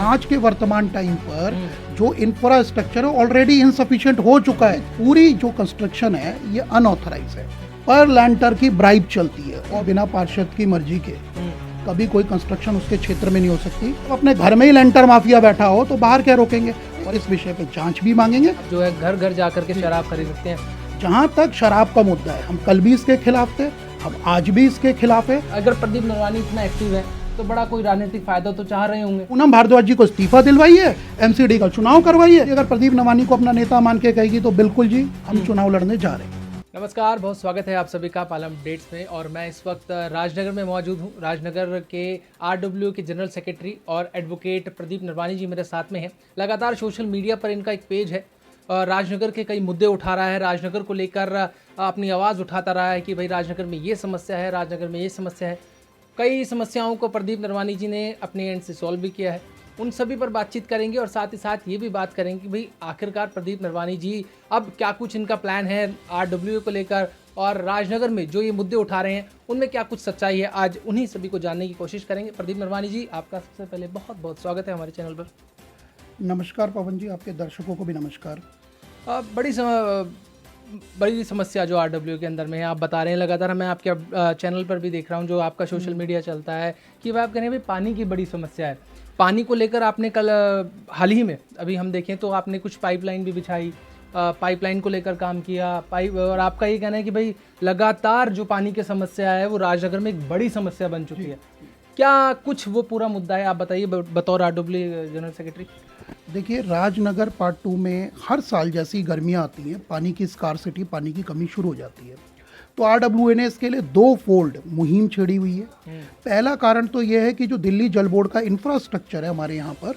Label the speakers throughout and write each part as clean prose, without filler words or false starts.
Speaker 1: आज के वर्तमान टाइम पर जो इंफ्रास्ट्रक्चर है ऑलरेडी इनसफिशिएंट हो चुका है। पूरी जो कंस्ट्रक्शन है ये अनऑथराइज है, पर लैंडर की ब्राइब चलती है और बिना पार्षद की मर्जी के कभी कोई कंस्ट्रक्शन उसके क्षेत्र में नहीं हो सकती। तो अपने घर में ही लैंटर माफिया बैठा हो तो बाहर क्या रोकेंगे, और इस विषय पे जांच भी मांगेंगे।
Speaker 2: जो है घर घर जाकर के शराब खरीद सकते हैं।
Speaker 1: जहां तक शराब का मुद्दा है, हम कल भी इसके खिलाफ थे, हम आज भी इसके खिलाफ है।
Speaker 2: अगर प्रदीप नरवानी इतना एक्टिव है तो बड़ा कोई राजनीतिक फायदा तो चाह रहे होंगे।
Speaker 1: पूनम भारद्वाज जी को इस्तीफा दिलवाइए, एमसीडी का चुनाव करवाइए। अगर प्रदीप नरवानी को अपना नेता मान के कहेगी तो बिल्कुल जी हम चुनाव लड़ने जा रहे हैं।
Speaker 2: नमस्कार, बहुत स्वागत है आप सभी का पालम अपडेट्स में। और मैं इस वक्त राजनगर में मौजूद हूँ। राजनगर के आरडब्ल्यू के जनरल सेक्रेटरी और एडवोकेट प्रदीप नरवानी जी मेरे साथ में हैं। लगातार सोशल मीडिया पर इनका एक पेज है, राजनगर के कई मुद्दे उठा रहा है, राजनगर को लेकर अपनी आवाज़ उठाता रहा है कि भाई राजनगर में ये समस्या है, राजनगर में ये समस्या है। कई समस्याओं को प्रदीप नरवानी जी ने अपने एंड से सॉल्व भी किया है। उन सभी पर बातचीत करेंगे और साथ ही साथ ये भी बात करेंगे कि भाई आखिरकार प्रदीप नरवानी जी अब क्या कुछ इनका प्लान है आरडब्ल्यू को लेकर, और राजनगर में जो ये मुद्दे उठा रहे हैं उनमें क्या कुछ सच्चाई है। आज उन्हीं सभी को जानने की कोशिश करेंगे। प्रदीप नरवानी जी, आपका सबसे पहले बहुत बहुत स्वागत है हमारे चैनल पर।
Speaker 1: नमस्कार पवन जी, आपके दर्शकों को भी नमस्कार।
Speaker 2: बड़ी समस्या जो आरडब्ल्यू के अंदर में है, आप बता रहे हैं लगातार, मैं आपके चैनल पर भी देख रहा हूँ जो आपका सोशल मीडिया चलता है कि भाई आप कह रहे हैं भाई पानी की बड़ी समस्या है। पानी को लेकर आपने कल हाल ही में अभी हम देखें तो आपने कुछ पाइपलाइन भी बिछाई, पाइपलाइन को लेकर काम किया और आपका ये कहना है कि भाई लगातार जो पानी की समस्या है वो राजनगर में एक बड़ी समस्या बन चुकी है। क्या कुछ वो पूरा मुद्दा है, आप बताइए बतौर आरडब्ल्यू जनरल सेक्रेटरी।
Speaker 1: देखिए, राजनगर पार्ट 2 में हर साल जैसी गर्मियाँ आती हैं पानी की स्कार्सिटी, पानी की कमी शुरू हो जाती है। तो आरडब्ल्यू ने इसके लिए 2 फोल्ड मुहिम छेड़ी हुई है। पहला कारण तो यह है कि जो दिल्ली जल बोर्ड का इंफ्रास्ट्रक्चर है हमारे यहाँ पर,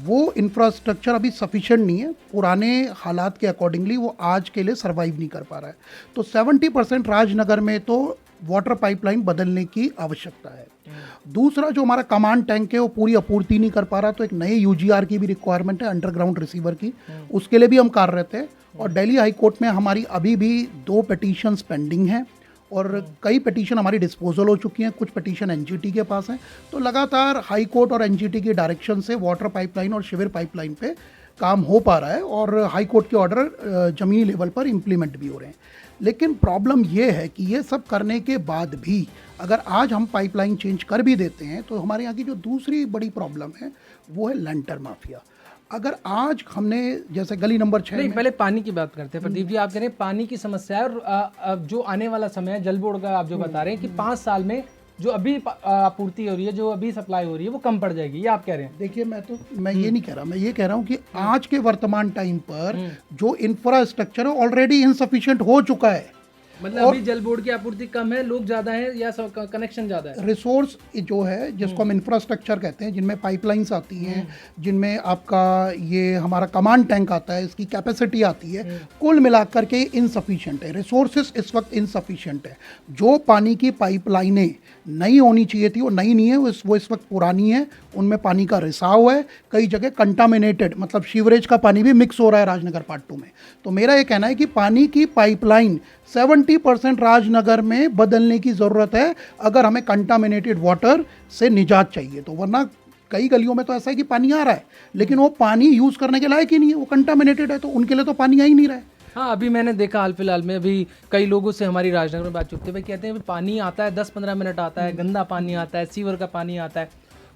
Speaker 1: वो इंफ्रास्ट्रक्चर अभी सफिशिएंट नहीं है। पुराने हालात के अकॉर्डिंगली वो आज के लिए सर्वाइव नहीं कर पा रहा है। तो 70% राजनगर में तो वाटर पाइपलाइन बदलने की आवश्यकता है। दूसरा, जो हमारा कमांड टैंक है वो पूरी आपूर्ति नहीं कर पा रहा, तो एक नए यूजीआर की भी रिक्वायरमेंट है, अंडरग्राउंड रिसीवर की। उसके लिए भी हम कार्यरत हैं। और दिल्ली हाई कोर्ट में हमारी अभी भी 2 पिटीशंस पेंडिंग हैं और कई पिटीशन हमारी डिस्पोजल हो चुकी हैं, कुछ पिटीशन एनजीटी के पास हैं। तो लगातार हाई कोर्ट और एनजीटी के डायरेक्शन से वाटर पाइपलाइन और शिविर पाइपलाइन पे काम हो पा रहा है और हाई कोर्ट के ऑर्डर ज़मीनी लेवल पर इम्प्लीमेंट भी हो रहे हैं। लेकिन प्रॉब्लम ये है कि ये सब करने के बाद भी अगर आज हम पाइपलाइन चेंज कर भी देते हैं तो हमारे यहाँ की जो दूसरी बड़ी प्रॉब्लम है वो है लैंटर माफिया। अगर आज हमने जैसे गली नंबर 6 में,
Speaker 2: पहले पानी की बात करते हैं प्रदीप जी। आप कह रहे हैं पानी की समस्या है और जो आने वाला समय है जल बोर्ड का, आप जो बता रहे हैं कि 5 साल में जो अभी आपूर्ति हो रही है, जो अभी सप्लाई हो रही है वो कम पड़ जाएगी, ये आप कह रहे हैं।
Speaker 1: देखिए, मैं ये नहीं कह रहा, मैं ये कह रहा हूँ कि आज के वर्तमान टाइम पर जो इंफ्रास्ट्रक्चर है ऑलरेडी इनसफिशिएंट हो चुका है।
Speaker 2: मतलब अभी जल बोर्ड की आपूर्ति कम है, लोग ज्यादा हैं या कनेक्शन ज्यादा है।
Speaker 1: रिसोर्स जो है जिसको हम इंफ्रास्ट्रक्चर कहते हैं, जिनमें पाइपलाइंस आती हैं, जिनमें आपका ये हमारा कमांड टैंक आता है, इसकी कैपेसिटी आती है, कुल मिलाकर के इनसफिशिएंट है। रिसोर्सेस इस वक्त इनसफिशिएंट है। जो पानी की पाइपलाइनें नई होनी चाहिए थी वो नई नहीं है, वो इस वक्त पुरानी है। उनमें पानी का रिसाव है, कई जगह कंटामिनेटेड, मतलब सीवरेज का पानी भी मिक्स हो रहा है राजनगर पार्ट 2 में। तो मेरा ये कहना है कि पानी की पाइपलाइन 70% राजनगर में बदलने की ज़रूरत है अगर हमें कंटामिनेटेड वाटर से निजात चाहिए तो। वरना कई गलियों में तो ऐसा है कि पानी आ रहा है लेकिन वो पानी यूज़ करने के लायक ही नहीं है, वो कंटामिनेटेड है, तो उनके लिए तो पानी आ ही नहीं रहा है।
Speaker 2: हाँ, अभी मैंने देखा हाल फिलहाल में, अभी कई लोगों से हमारी राजनगर में बातचीत होती है, कहते हैं पानी आता है 10-15 मिनट आता है, गंदा पानी आता है, सीवर का पानी आता है।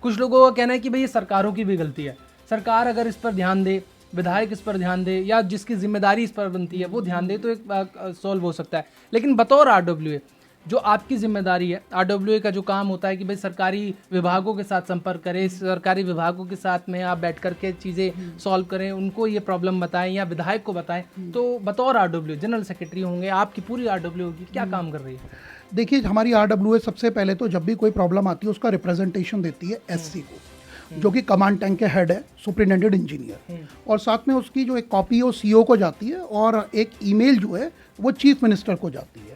Speaker 2: कुछ लोगों का कहना है कि भाई ये सरकारों की भी गलती है। सरकार अगर इस पर ध्यान दे, विधायक इस पर ध्यान दे, या जिसकी जिम्मेदारी इस पर बनती है वो ध्यान दे तो एक सॉल्व हो सकता है। लेकिन बतौर आरडब्ल्यू जो आपकी जिम्मेदारी है, आरडब्ल्यू का जो काम होता है कि भाई सरकारी विभागों के साथ संपर्क करें, सरकारी विभागों के साथ में आप बैठ करके चीज़ें सॉल्व करें, उनको ये प्रॉब्लम बताएं या विधायक को बताएं। तो बतौर आरडब्ल्यू जनरल सेक्रेटरी होंगे, आपकी पूरी आरडब्ल्यू होगी, क्या काम कर रही है?
Speaker 1: देखिए, हमारी आरडब्ल्यू सबसे पहले तो जब भी कोई प्रॉब्लम आती है उसका रिप्रेजेंटेशन देती है एससी को, जो कि कमांड टैंक के हेड है, सुपरिटेंडेंट इंजीनियर, और साथ में उसकी जो एक कॉपी है वो सीईओ को जाती है और एक ईमेल जो है वो चीफ मिनिस्टर को जाती है।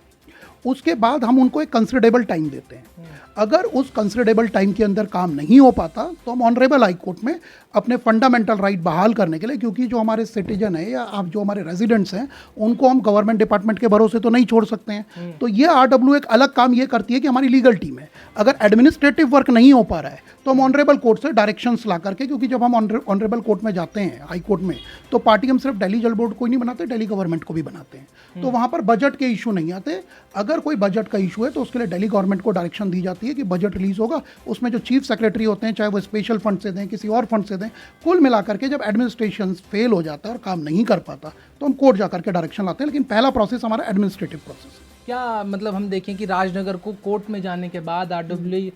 Speaker 1: उसके बाद हम उनको एक कंसिडरेबल टाइम देते हैं। अगर उस कंसिडरेबल टाइम के अंदर काम नहीं हो पाता तो हम ऑनरेबल हाई कोर्ट में अपने फंडामेंटल राइट बहाल करने के लिए, क्योंकि जो हमारे सिटीजन है या आप जो हमारे रेजिडेंट्स हैं उनको हम गवर्नमेंट डिपार्टमेंट के भरोसे तो नहीं छोड़ सकते हैं। तो ये RW एक अलग काम ये करती है कि हमारी लीगल टीम है, अगर एडमिनिस्ट्रेटिव वर्क नहीं हो पा रहा है तो हम ऑनरेबल कोर्ट से डायरेक्शंस ला करके, क्योंकि जब हम ऑनरेबल कोर्ट में जाते हैं हाई कोर्ट में तो पार्टी हम सिर्फ दिल्ली जल बोर्ड को ही नहीं बनाते, दिल्ली गवर्नमेंट को भी बनाते हैं। तो वहाँ पर बजट के इशू नहीं आते। अगर कोई बजट का इशू है तो उसके लिए दिल्ली गवर्नमेंट को डायरेक्शन दी जाती है कि बजट रिलीज होगा, उसमें जो चीफ सेक्रेटरी होते हैं चाहे वो स्पेशल फंड से दें किसी और फंड से दें, कुल मिलाकर के जब एडमिनिस्ट्रेशन फेल हो जाता है और काम नहीं कर पाता तो हम कोर्ट जाकर के डायरेक्शन लाते हैं। लेकिन पहला प्रोसेस हमारा एडमिनिस्ट्रेटिव प्रोसेस है।
Speaker 2: क्या मतलब हम देखें कि राजनगर को कोर्ट में जाने के बाद RW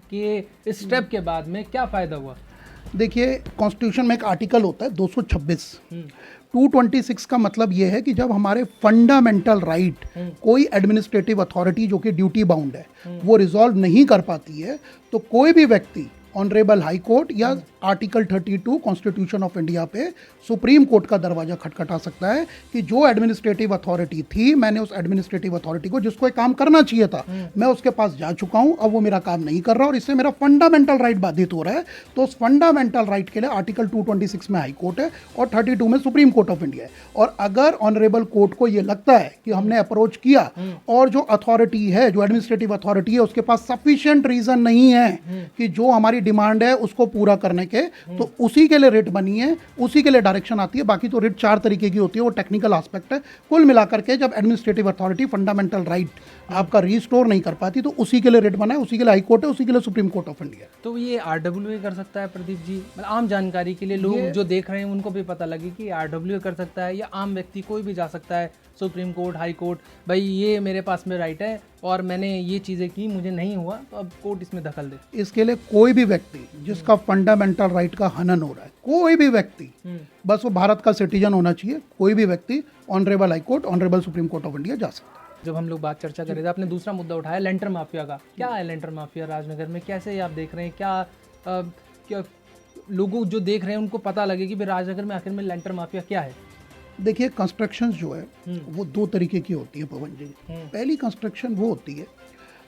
Speaker 2: के स्टेप के बाद में क्या फ़ायदा हुआ?
Speaker 1: देखिए, कॉन्स्टिट्यूशन में एक आर्टिकल होता है 226। 226 का मतलब ये है कि जब हमारे फंडामेंटल राइट कोई एडमिनिस्ट्रेटिव अथॉरिटी जो कि ड्यूटी बाउंड है वो रिजॉल्व नहीं कर पाती है तो कोई भी व्यक्ति ऑनरेबल हाई कोर्ट या आर्टिकल 32 कॉन्स्टिट्यूशन ऑफ इंडिया पे सुप्रीम कोर्ट का दरवाजा खटखटा सकता है कि जो एडमिनिस्ट्रेटिव अथॉरिटी थी, मैंने उस एडमिनिस्ट्रेटिव अथॉरिटी को जिसको एक काम करना चाहिए था मैं उसके पास जा चुका हूं, अब वो मेरा काम नहीं कर रहा और इससे मेरा फंडामेंटल राइट बाधित हो रहा है। तो उस फंडामेंटल राइट के लिए आर्टिकल 226 में हाई कोर्ट है और 32 में सुप्रीम कोर्ट ऑफ इंडिया है। और अगर ऑनरेबल कोर्ट को ये लगता है कि हमने अप्रोच किया और जो अथॉरिटी है, जो एडमिनिस्ट्रेटिव अथॉरिटी है, उसके पास सफिशिएंट रीजन नहीं है कि जो हमारी डिमांड है उसको पूरा करने के, तो उसी के लिए रिट बनी है, उसी के लिए डायरेक्शन आती है। बाकी तो रिट 4 तरीके की होती है, वो टेक्निकल एस्पेक्ट है। कुल मिलाकर के जब एडमिनिस्ट्रेटिव अथॉरिटी फंडामेंटल राइट आपका रिस्टोर नहीं कर पाती तो उसी के लिए रिट बना है, उसी के लिए हाई कोर्ट है, उसी के लिए सुप्रीम कोर्ट ऑफ इंडिया।
Speaker 2: तो ये RW कर सकता है प्रदीप जी? मतलब आम जानकारी के लिए लोग जो देख रहे हैं उनको भी पता लगे कि RW कर सकता है या आम व्यक्ति कोई भी जा सकता है सुप्रीम कोर्ट, हाई कोर्ट, भाई ये मेरे पास में राइट है और मैंने ये चीज़ें की, मुझे नहीं हुआ तो अब कोर्ट इसमें दखल दे।
Speaker 1: इसके लिए कोई भी व्यक्ति जिसका फंडामेंटल राइट का हनन हो रहा है, कोई भी व्यक्ति, बस वो भारत का सिटीजन होना चाहिए, कोई भी व्यक्ति honourable high court, honourable supreme court of India जा सकता है।
Speaker 2: जब हम लोग बात चर्चा कर रहे थे, आपने दूसरा मुद्दा उठाया लेंटर माफिया का। क्या है लेंटर माफिया राजनगर में? कैसे आप देख रहे हैं? क्या लोगों जो देख रहे हैं उनको पता लगे कि भाई राजनगर में आखिर में लेंटर माफिया क्या है?
Speaker 1: देखिए, कंस्ट्रक्शन जो है वो 2 तरीके की होती है पवन जी। पहली कंस्ट्रक्शन वो होती है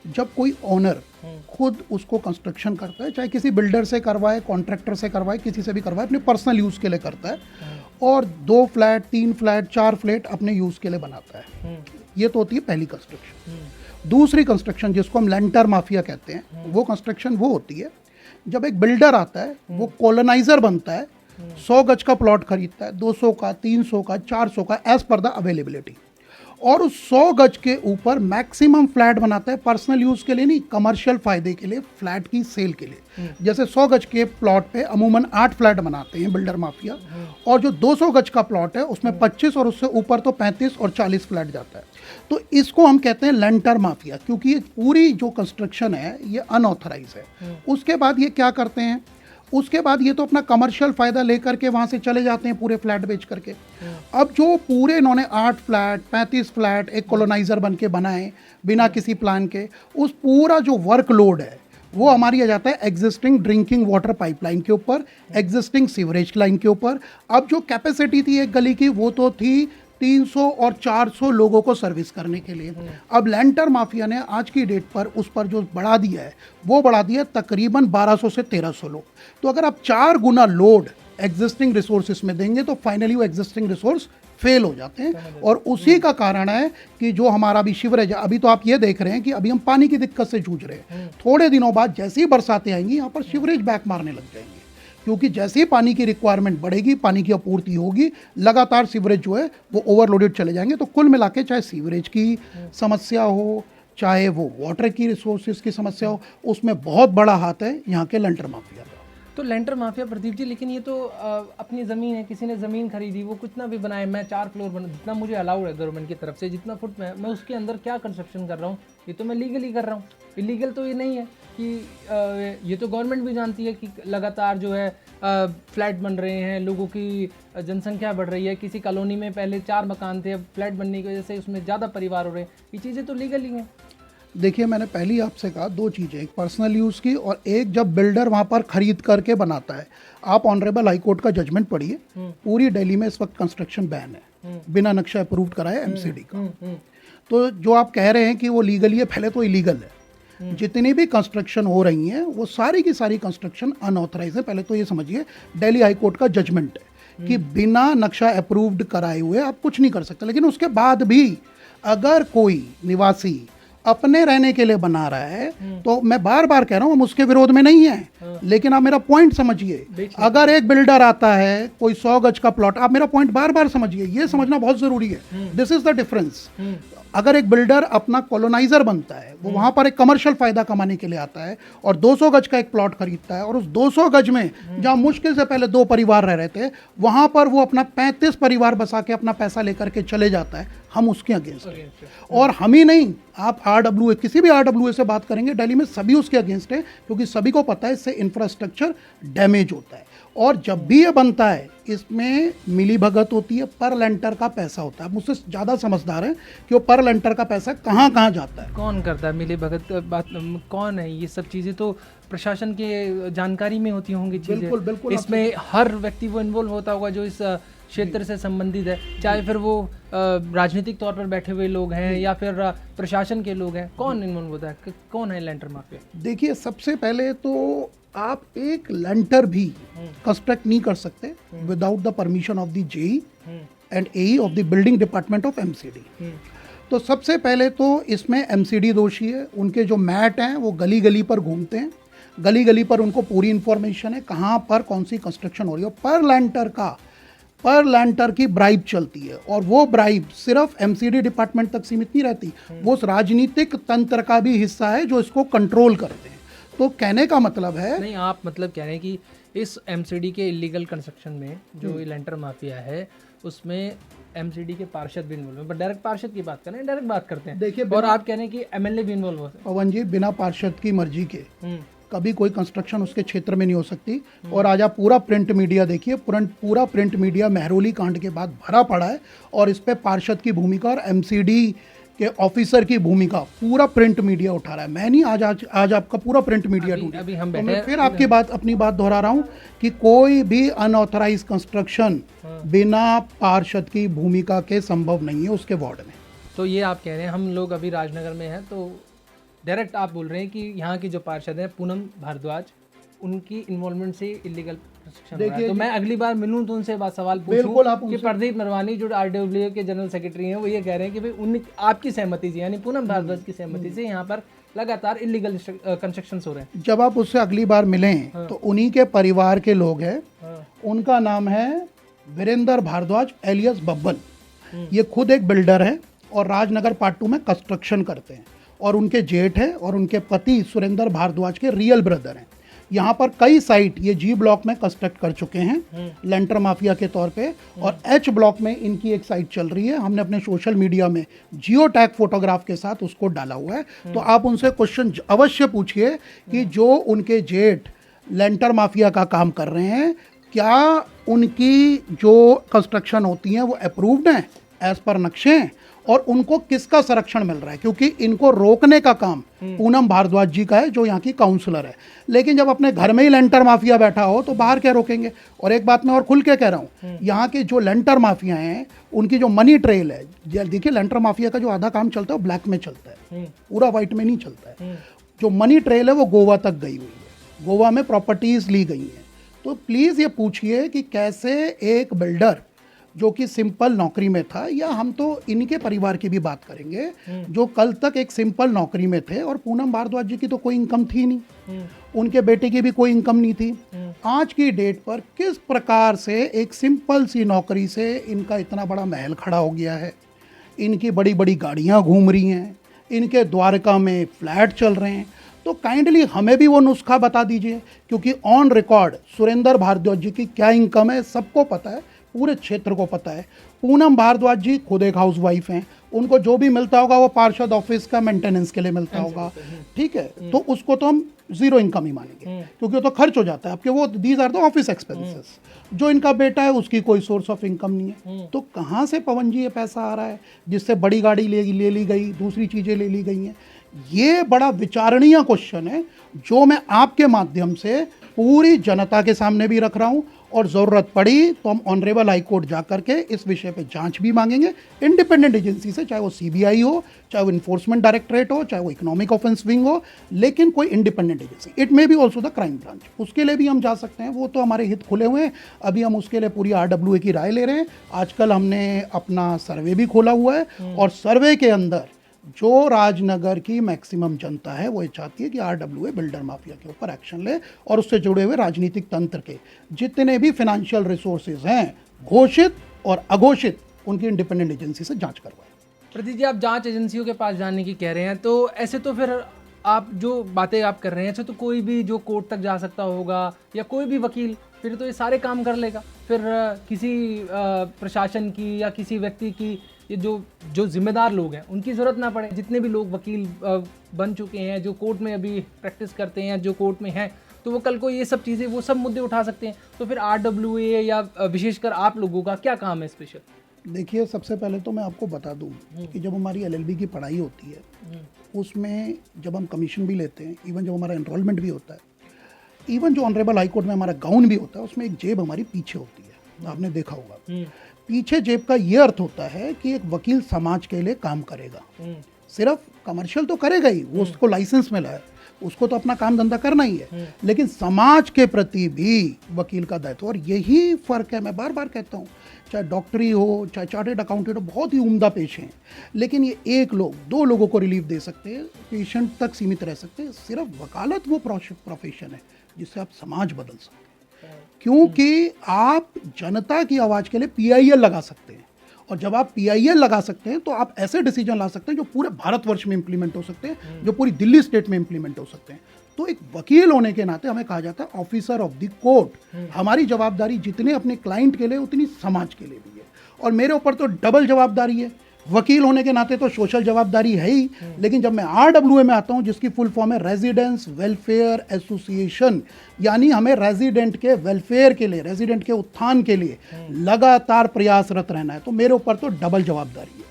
Speaker 1: जब कोई ओनर खुद उसको कंस्ट्रक्शन करता है, चाहे किसी बिल्डर से करवाए, कॉन्ट्रैक्टर से करवाए, किसी से भी करवाए, अपने पर्सनल यूज़ के लिए करता है और 2 फ्लैट, 3 फ्लैट, 4 फ्लैट अपने यूज़ के लिए बनाता है। ये तो होती है पहली कंस्ट्रक्शन। दूसरी कंस्ट्रक्शन जिसको हम लेंटर माफिया कहते हैं, वो कंस्ट्रक्शन वो होती है जब एक बिल्डर आता है, वो कॉलोनाइजर बनता है, 100 गज का प्लॉट खरीदता है, 200 का, 300 का, 400 का, एज पर द अवेलेबिलिटी, और उस 100 गज के ऊपर मैक्सिमम फ्लैट बनाता है, पर्सनल यूज के लिए नहीं, कमर्शियल फायदे के लिए, फ्लैट की सेल के लिए। जैसे 100 गज के प्लॉट पे अमूमन 8 फ्लैट बनाते हैं बिल्डर माफिया, और जो 200 गज का प्लॉट है उसमें 25 और उससे ऊपर तो 35 और 40 फ्लैट जाता है। तो इसको हम कहते हैं लेंटर माफिया, क्योंकि ये पूरी जो कंस्ट्रक्शन है ये अनऑथराइज है। उसके बाद ये क्या करते हैं, उसके बाद ये तो अपना कमर्शियल फ़ायदा लेकर के वहाँ से चले जाते हैं पूरे फ्लैट बेच करके। अब जो पूरे इन्होंने 8 फ्लैट, 35 फ्लैट एक कॉलोनाइजर बन के बनाए बिना किसी प्लान के, उस पूरा जो वर्कलोड है वो हमारी आ जाता है एग्जिस्टिंग ड्रिंकिंग वाटर पाइपलाइन के ऊपर, एग्जिस्टिंग सीवरेज लाइन के ऊपर। अब जो कैपेसिटी थी एक गली की वो तो थी 300 और 400 लोगों को सर्विस करने के लिए। अब लेंटर माफिया ने आज की डेट पर उस पर जो बढ़ा दिया है वो बढ़ा दिया तकरीबन 1200 से 1300 लोग। तो अगर आप 4 गुना लोड एग्जिस्टिंग रिसोर्सेस में देंगे तो फाइनली वो एग्जिस्टिंग रिसोर्स फेल हो जाते हैं। और उसी का कारण है कि जो हमारा अभी शिवरेज, अभी तो आप ये देख रहे हैं कि अभी हम पानी की दिक्कत से जूझ रहे हैं, थोड़े दिनों बाद जैसे ही बरसातें आएंगी यहाँ पर शिवरेज बैक मारने लग जाएंगे, क्योंकि जैसे ही पानी की रिक्वायरमेंट बढ़ेगी, पानी की आपूर्ति होगी, लगातार सीवरेज जो है वो ओवरलोडेड चले जाएंगे। तो कुल मिला के चाहे सीवरेज की समस्या हो, चाहे वो वाटर की रिसोर्सेज की समस्या हो, उसमें बहुत बड़ा हाथ है यहाँ के लेंटर माफिया का।
Speaker 2: तो लेंटर माफिया प्रदीप जी, लेकिन ये तो अपनी ज़मीन है, किसी ने ज़मीन खरीदी, वो कितना भी बनाए, मैं 4 फ्लोर बना, जितना मुझे अलाउड है गवर्नमेंट की तरफ से, जितना फुट में मैं उसके अंदर क्या कंस्ट्रक्शन कर रहा हूँ, ये तो मैं लीगली कर रहा हूँ। इलीगल तो ये नहीं है कि ये तो गवर्नमेंट भी जानती है कि लगातार जो है फ्लैट बन रहे हैं, लोगों की जनसंख्या बढ़ रही है, किसी कॉलोनी में पहले 4 मकान थे, अब फ्लैट बनने की वजह से उसमें ज़्यादा परिवार हो रहे हैं, ये चीज़ें तो लीगल ही हैं।
Speaker 1: देखिए, मैंने पहले ही आपसे कहा 2 चीज़ें, एक पर्सनल यूज़ की और एक जब बिल्डर वहाँ पर खरीद करके बनाता है। आप ऑनरेबल हाई कोर्ट का जजमेंट पढ़िए, पूरी दिल्ली में इस वक्त कंस्ट्रक्शन बैन है, बिना नक्शा अप्रूव कराए MCD का। तो जो आप कह रहे हैं कि वो लीगली है, पहले तो इलीगल है। जितनी भी कंस्ट्रक्शन हो रही हैं वो सारी की सारी कंस्ट्रक्शन अनऑथराइज है। पहले तो ये समझिए, दिल्ली हाई कोर्ट का जजमेंट है कि बिना नक्शा अप्रूव्ड कराए हुए आप कुछ नहीं कर सकते। लेकिन उसके बाद भी अगर कोई निवासी अपने रहने के लिए बना रहा है तो मैं बार बार कह रहा हूँ हम उसके विरोध में नहीं है, लेकिन आप मेरा पॉइंट समझिए। अगर एक बिल्डर आता है कोई 100 गज का प्लॉट, आप मेरा पॉइंट बार बार समझिए, ये समझना बहुत जरूरी है। This is the difference. अगर एक बिल्डर अपना कॉलोनाइजर बनता है, वो वहां पर एक कमर्शियल फायदा कमाने के लिए आता है और 200 गज का एक प्लॉट खरीदता है और उस 200 गज में जहां मुश्किल से पहले 2 परिवार रह रहे थे, वहां पर वो अपना 35 परिवार बसा के अपना पैसा लेकर के चले जाता है, हम उसके अगेंस्ट हैं। और हम ही नहीं, आप RWA, किसी भी RWA से बात करेंगे दिल्ली में, सभी उसके अगेंस्ट है, क्योंकि सभी को पता है इससे इंफ्रास्ट्रक्चर डैमेज होता है। और जब भी ये बनता है इसमें मिली भगत होती है, पर लेंटर का पैसा होता है। आप मुझसे ज़्यादा समझदार हैं कि वो पर लेंटर का पैसा कहाँ कहाँ जाता है।
Speaker 2: कौन करता है मिली भगत बात, कौन है? ये सब चीज़ें तो प्रशासन के जानकारी में होती होंगी चीज़ें।
Speaker 1: बिल्कुल बिल्कुल।
Speaker 2: इसमें हर व्यक्ति वो इन्वॉल्व होता होगा जो इस क्षेत्र से संबंधित है, चाहे फिर वो राजनीतिक तौर पर बैठे हुए लोग हैं या फिर प्रशासन के लोग हैं। कौन इन्वॉल्व होता है? कौन है लेंटर माफिया?
Speaker 1: देखिए, सबसे पहले तो आप एक लेंटर भी कंस्ट्रक्ट नहीं कर सकते without the permission of the JE and AE of the building department of MCD। तो सबसे पहले तो इसमें MCD दोषी है। उनके जो मैट हैं वो गली गली पर घूमते हैं, गली गली पर उनको पूरी इंफॉर्मेशन है कहाँ पर कौन सी कंस्ट्रक्शन हो रही है। पर लैंटर की ब्राइब चलती है और वो ब्राइब सिर्फ MCD डिपार्टमेंट तक सीमित नहीं रहती, वो उस राजनीतिक तंत्र का भी हिस्सा है जो इसको कंट्रोल करते हैं। तो कहने का मतलब है,
Speaker 2: नहीं, आप मतलब कह रहे हैं कि इस MCD के इलीगल कंस्ट्रक्शन में जो लेंटर माफिया है उसमें MCD के पार्षद भी इन्वॉल्व है। डायरेक्ट पार्षद की बात करें, डायरेक्ट बात करते हैं।
Speaker 1: देखिए,
Speaker 2: और आप कह रहे हैं कि MLA भी इन्वॉल्व होते हैं।
Speaker 1: पवन जी, बिना पार्षद की मर्जी के कभी कोई कंस्ट्रक्शन उसके क्षेत्र में नहीं हो सकती। और आज आप पूरा प्रिंट मीडिया देखिए, पूरा प्रिंट मीडिया मेहरौली कांड के बाद भरा पड़ा है और इस पे पार्षद की भूमिका और MCD के ऑफिसर की भूमिका पूरा प्रिंट मीडिया उठा रहा है। मैं नहीं, आज आपका पूरा प्रिंट मीडिया टूटा।
Speaker 2: अभी हम
Speaker 1: तो मैं फिर अपनी बात दोहरा रहा हूँ कि कोई भी अनऑथराइज कंस्ट्रक्शन बिना पार्षद की भूमिका के संभव नहीं है उसके वार्ड में।
Speaker 2: तो ये आप कह रहे हैं, हम लोग अभी राजनगर में हैं तो डायरेक्ट आप बोल रहे हैं कि यहाँ की जो पार्षद हैं पूनम भारद्वाज, उनकी इन्वॉल्वमेंट से इलीगल कंस्ट्रक्शन हो रहा है। तो मैं अगली बार मिलूं तो उनसे सवाल पूछूं कि प्रदीप नरवानी जो RWA के जनरल सेक्रेटरी हैं वो ये कह रहे हैं कि भाई आपकी सहमति से, यानी पूनम भारद्वाज की सहमति से यहाँ पर लगातार इलीगल कंस्ट्रक्शन हो रहे हैं।
Speaker 1: जब आप उससे अगली बार मिलें तो उन्हीं के परिवार के लोग हैं, उनका नाम है वीरेंद्र भारद्वाज एलियस बब्बल। ये खुद एक बिल्डर है और राजनगर पार्ट 2 में कंस्ट्रक्शन करते हैं और उनके जेठ है और उनके पति सुरेंद्र भारद्वाज के रियल ब्रदर हैं। यहाँ पर कई साइट ये G ब्लॉक में कंस्ट्रक्ट कर चुके हैं लेंटर माफिया के तौर पे, और H ब्लॉक में इनकी एक साइट चल रही है। हमने अपने सोशल मीडिया में जियो टैग फोटोग्राफ के साथ उसको डाला हुआ है। तो आप उनसे क्वेश्चन अवश्य पूछिए कि जो उनके जेठ लेंटर माफिया का काम कर रहे हैं, क्या उनकी जो कंस्ट्रक्शन होती हैं वो अप्रूव्ड हैं एज पर नक्शे, और उनको किसका संरक्षण मिल रहा है, क्योंकि इनको रोकने का काम पूनम भारद्वाज जी का है जो यहाँ की काउंसलर है। लेकिन जब अपने घर में ही लेंटर माफिया बैठा हो तो बाहर क्या रोकेंगे। और एक बात मैं और खुल के कह रहा हूँ, यहाँ के जो लेंटर माफिया हैं उनकी जो मनी ट्रेल है, देखिए लेंटर माफिया का जो आधा काम चलता है वो ब्लैक में चलता है, पूरा व्हाइट में नहीं चलता है। जो मनी ट्रेल है वो गोवा तक गई हुई है, गोवा में प्रॉपर्टीज ली गई हैं। तो प्लीज़ ये पूछिए कि कैसे एक बिल्डर जो कि सिंपल नौकरी में था, या हम तो इनके परिवार की भी बात करेंगे जो कल तक एक सिंपल नौकरी में थे, और पूनम भारद्वाज जी की तो कोई इनकम थी नहीं, उनके बेटे की भी कोई इनकम नहीं थी। आज की डेट पर किस प्रकार से एक सिंपल सी नौकरी से इनका इतना बड़ा महल खड़ा हो गया है, इनकी बड़ी बड़ी गाड़ियाँ घूम रही हैं, इनके द्वारका में फ्लैट चल रहे हैं। तो काइंडली हमें भी वो नुस्खा बता दीजिए, क्योंकि ऑन रिकॉर्ड सुरेंद्र भारद्वाज जी की क्या इनकम है सबको पता है, पूरे क्षेत्र को पता है। पूनम भारद्वाज जी खुद एक हाउसवाइफ हैं, उनको जो भी मिलता होगा वो पार्षद ऑफिस का मेंटेनेंस के लिए मिलता होगा, ठीक है, तो उसको तो हम जीरो इनकम ही मानेंगे क्योंकि वो तो खर्च हो जाता है आपके, वो these are the office expenses. जो इनका बेटा है उसकी कोई सोर्स ऑफ इनकम नहीं है। तो कहाँ से पवन जी ये पैसा आ रहा है जिससे बड़ी गाड़ी ले ली गई, दूसरी चीज़ें ले ली गई हैं? ये बड़ा विचारणीय क्वेश्चन है जो मैं आपके माध्यम से पूरी जनता के सामने भी रख रहा हूं, और ज़रूरत पड़ी तो हम ऑनरेबल हाई कोर्ट जा करके इस विषय पे जांच भी मांगेंगे इंडिपेंडेंट एजेंसी से, चाहे वो सीबीआई हो, चाहे वो इन्फोर्समेंट डायरेक्टरेट हो, चाहे वो इकोनॉमिक ऑफेंस विंग हो, लेकिन कोई independent agency. It may be also the crime branch, उसके लिए भी हम जा सकते हैं। वो तो हमारे हित खुले हुए हैं। अभी हम उसके लिए पूरी RWA की राय ले रहे हैं। आजकल हमने अपना सर्वे भी खोला हुआ है, और सर्वे के अंदर जो राजनगर की मैक्सिमम जनता है वो ये चाहती है कि RWA बिल्डर माफिया के ऊपर एक्शन ले, और उससे जुड़े हुए राजनीतिक तंत्र के जितने भी फाइनेंशियल रिसोर्सेज हैं, घोषित और अघोषित, उनकी इंडिपेंडेंट एजेंसी से जांच करवाएं।
Speaker 2: प्रदीप जी, आप जांच एजेंसियों के पास जाने की कह रहे हैं, तो ऐसे तो फिर आप जो बातें आप कर रहे हैं, ऐसे तो कोई भी जो कोर्ट तक जा सकता होगा, या कोई भी वकील फिर तो ये सारे काम कर लेगा। फिर किसी प्रशासन की या किसी व्यक्ति की, ये जो जिम्मेदार लोग हैं उनकी ज़रूरत ना पड़े। जितने भी लोग वकील बन चुके हैं, जो कोर्ट में अभी प्रैक्टिस करते हैं, जो कोर्ट में हैं, तो वो कल को ये सब चीज़ें, वो सब मुद्दे उठा सकते हैं। तो फिर RWA या विशेषकर आप लोगों का क्या काम है स्पेशल?
Speaker 1: देखिए, सबसे पहले तो मैं आपको बता दूं कि जब हमारी LLB की पढ़ाई होती है, उसमें जब हम कमीशन भी लेते हैं, इवन जब हमारा एनरोलमेंट भी होता है, इवन जो ऑनरेबल हाई कोर्ट में हमारा गाउन भी होता है, उसमें एक जेब हमारी पीछे होती है, आपने देखा होगा। पीछे जेब का ये अर्थ होता है कि एक वकील समाज के लिए काम करेगा। सिर्फ कमर्शियल तो करेगा ही, वो उसको लाइसेंस मिला है, उसको तो अपना काम धंधा करना ही है, लेकिन समाज के प्रति भी वकील का दायित्व। और यही फर्क है, मैं बार बार कहता हूँ, चाहे डॉक्टरी हो, चाहे चार्टेड अकाउंटेंट हो, बहुत ही उम्दा पेशे हैं, लेकिन ये एक लोग, दो लोगों को रिलीफ दे सकते हैं, पेशेंट तक सीमित रह सकते हैं। सिर्फ वकालत वो प्रोफेशन है जिससे आप समाज बदल सकते हैं, क्योंकि आप जनता की आवाज़ के लिए PIL लगा सकते हैं, और जब आप PIL लगा सकते हैं तो आप ऐसे डिसीजन ला सकते हैं जो पूरे भारतवर्ष में इंप्लीमेंट हो सकते हैं, जो पूरी दिल्ली स्टेट में इंप्लीमेंट हो सकते हैं। तो एक वकील होने के नाते हमें कहा जाता है ऑफिसर ऑफ द कोर्ट। हमारी जवाबदारी जितने अपने क्लाइंट के लिए उतनी समाज के लिए भी है, और मेरे ऊपर तो डबल जवाबदारी है। वकील होने के नाते तो सोशल जवाबदारी है ही, लेकिन जब मैं RWA में आता हूं, जिसकी फुल फॉर्म है रेजिडेंस वेलफेयर एसोसिएशन, यानी हमें रेजिडेंट के वेलफेयर के लिए, रेजिडेंट के उत्थान के लिए लगातार प्रयासरत रहना है, तो मेरे ऊपर तो डबल जवाबदारी है।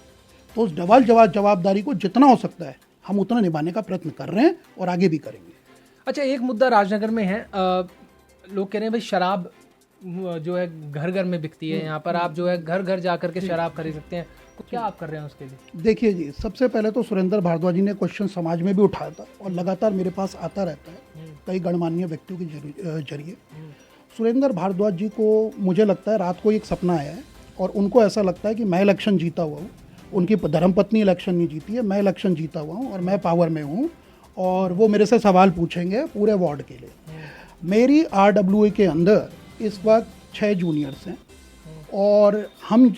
Speaker 1: तो उस डबल जवाबदारी को जितना हो सकता है हम उतना निभाने का प्रयत्न कर रहे हैं, और आगे भी करेंगे।
Speaker 2: अच्छा, एक मुद्दा राजनगर में है, लोग कह रहे हैं भाई शराब जो है घर घर में बिकती है, यहाँ पर आप जो है घर घर जा करके शराब खरीद सकते हैं, तो क्या आप कर रहे हैं उसके लिए?
Speaker 1: देखिए जी, सबसे पहले तो सुरेंद्र भारद्वाज जी ने क्वेश्चन समाज में भी उठाया था, और लगातार मेरे पास आता रहता है कई गणमान्य व्यक्तियों के जरिए। सुरेंद्र भारद्वाज जी को, मुझे लगता है, रात को एक सपना आया है, और उनको ऐसा लगता है कि मैं इलेक्शन जीता हुआ हूँ, उनकी धर्मपत्नी इलेक्शन नहीं जीती है, मैं इलेक्शन जीता हुआ हूँ और मैं पावर में हूँ, और वो मेरे से सवाल पूछेंगे पूरे वार्ड के लिए। मेरी RWA के अंदर इस वक्त 6 जूनियर्स हैं, और